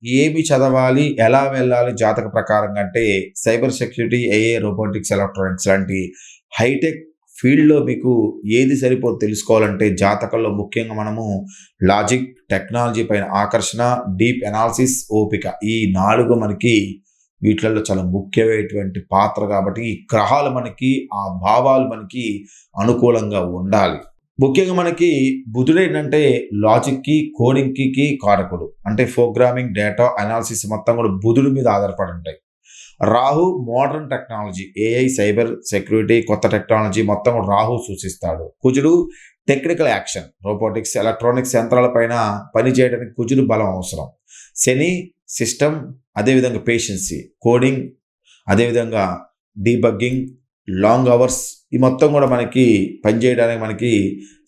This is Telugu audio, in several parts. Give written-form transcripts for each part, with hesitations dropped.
ఏమి చదవాలి, ఎలా వెళ్ళాలి జాతక ప్రకారంగా అంటే cyber security, AI, robotics, electronics లాంటి హైటెక్ ఫీల్డ్‌లో మీకు ఏది సరిపోదో తెలుసుకోవాలంటే జాతకంలో ముఖ్యంగా మనము లాజిక్, టెక్నాలజీ పైన ఆకర్షణ, డీప్ అనాలిసిస్, ఓపిక ఈ 4 మనకి వీటిలలో చాలా ముఖ్యమైనటువంటి పాత్ర కాబట్టి ఈ గ్రహాలు మనకి ఆ భావాలు మనకి అనుకూలంగా ఉండాలి. ముఖ్యంగా మనకి బుధుడేంటంటే లాజిక్‌కి, కోడింగ్‌కి కారకుడు. అంటే ప్రోగ్రామింగ్, డేటా అనాలిసిస్ మొత్తం కూడా బుధుడి మీద ఆధారపడి ఉంటాయి. Rahu modern technology, AI, cyber security, కొత్త టెక్నాలజీ మొత్తం కూడా రాహు సూచిస్తాడు. కుజుడు టెక్నికల్ యాక్షన్, రోబోటిక్స్, ఎలక్ట్రానిక్స్ యంత్రాల పైన పని చేయడానికి కుజుడు బలం అవసరం. శని సిస్టమ్, అదేవిధంగా పేషెన్సీ, కోడింగ్, అదేవిధంగా డీబగ్గింగ్, లాంగ్ అవర్స్ ఈ మొత్తం కూడా మనకి పనిచేయడానికి మనకి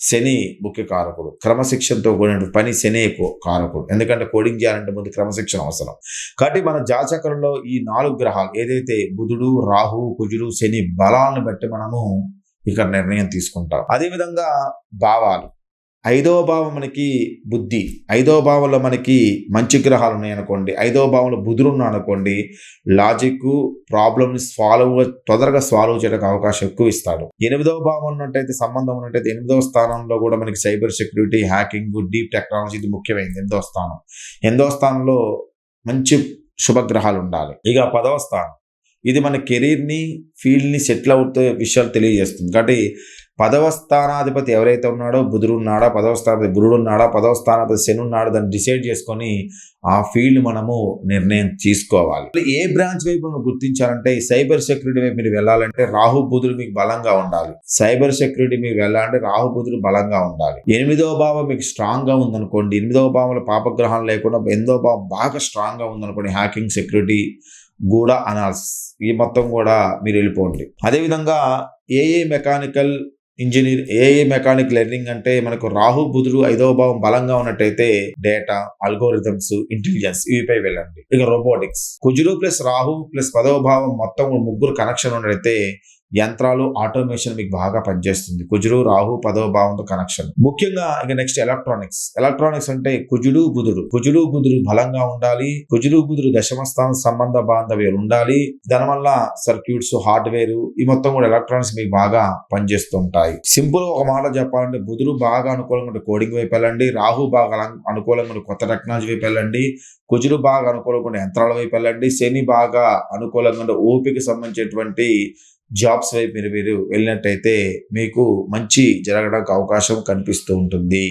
శని ముఖ్య కారకుడు. క్రమశిక్షణతో కూడిన పని శని కారకుడు. ఎందుకంటే కోడింగ్ చేయాలంటే ముందు క్రమశిక్షణ అవసరం. కాబట్టి మన జాతకంలో ఈ 4 గ్రహాలు ఏదైతే బుధుడు, రాహు, కుజుడు, శని బలాలను బట్టి మనము ఇక్కడ నిర్ణయం తీసుకుంటాం. అదేవిధంగా భావాలు. 5వ భావం మనకి బుద్ధి. 5వ భావంలో మనకి మంచి గ్రహాలు ఉన్నాయనుకోండి, 5వ భావంలో బుధుడు ఉన్నాడనుకోండి, లాజిక్, ప్రాబ్లమ్ని తొందరగా సాల్వ్ చేయడానికి అవకాశం ఎక్కువ ఇస్తాడు. 8వ భావం ఉన్నట్టయితే, సంబంధం ఉన్నట్టయితే 8వ స్థానంలో కూడా మనకి cyber security, hacking, deep technology ఇది ముఖ్యమైనది. 8వ స్థానం. 8వ స్థానంలో మంచి శుభగ్రహాలు ఉండాలి. ఇక 10వ స్థానం ఇది మన కెరీర్ని, ఫీల్డ్ని సెటిల్ అవుతే విషయాలు తెలియజేస్తుంది. కాబట్టి 10వ స్థానాధిపతి ఎవరైతే ఉన్నాడో బుధుడు ఉన్నాడా, 10వ స్థానాధిపతి గురుడు ఉన్నాడా, 10వ స్థానాధిపతి శని ఉన్నాడా, దాన్ని డిసైడ్ చేసుకొని ఆ ఫీల్డ్ మనము నిర్ణయం తీసుకోవాలి. ఏ బ్రాంచ్ వైపు మనం గుర్తించాలంటే సైబర్ సెక్యూరిటీ వైపు మీరు వెళ్ళాలంటే రాహు బుధుడు మీకు బలంగా ఉండాలి. సైబర్ సెక్యూరిటీ మీకు వెళ్ళాలంటే రాహు బుధుడు బలంగా ఉండాలి. 8వ భావం మీకు స్ట్రాంగ్ గా ఉందనుకోండి, 8వ భావంలో పాపగ్రహం లేకుండా 8వ భావం బాగా స్ట్రాంగ్ గా ఉందనుకోండి, హ్యాకింగ్, సెక్యూరిటీ, కూడా అనాలిసిస్ ఈ మొత్తం కూడా మీరు వెళ్ళిపోండి. అదేవిధంగా ఏఏ mechanical engineer, AI mechanic learning అంటే మనకు రాహు బుధుడు 5వ భావం బలంగా ఉన్నట్టయితే డేటా, అల్గోరిథమ్స్, ఇంటెలిజెన్స్ ఇవిపై వెళ్ళండి. ఇక రోబోటిక్స్, కుజుడు ప్లస్ రాహు ప్లస్ 10వ భావం మొత్తం 3 కనెక్షన్ ఉన్నట్టయితే యంత్రాలు, ఆటోమేషన్ మీకు బాగా పనిచేస్తుంది. కుజుడు, రాహు 10వ భావంతో కనెక్షన్. ముఖ్యంగా ఇక నెక్స్ట్ ఎలక్ట్రానిక్స్ అంటే కుజుడు బుధుడు బలంగా ఉండాలి. కుజుడు బుధుడు దశమ స్థానం సంబంధ బాంధవ్యాలు ఉండాలి. దానివల్ల సర్క్యూట్స్, హార్డ్వేర్ ఈ మొత్తం కూడా ఎలక్ట్రానిక్స్ మీకు బాగా పనిచేస్తూ ఉంటాయి. సింపుల్ ఒక మాట చెప్పాలంటే బుధుడు బాగా అనుకూలంగా ఉంటే కోడింగ్ వైపు వెళ్ళండి, రాహు బాగా అనుకూలంగా ఉంటే కొత్త టెక్నాలజీ వైపు వెళ్ళండి, కుజుడు బాగా అనుకూలంగా ఉంటే యంత్రాల వైపు వెళ్ళండి, శని బాగా అనుకూలంగా ఉంటే ఓపిక సంబంధించినటువంటి జాబ్స్ వైపు మీరు వెళ్ళినట్టయితే మీకు మంచి జరగడానికి అవకాశం కనిపిస్తూ ఉంటుంది.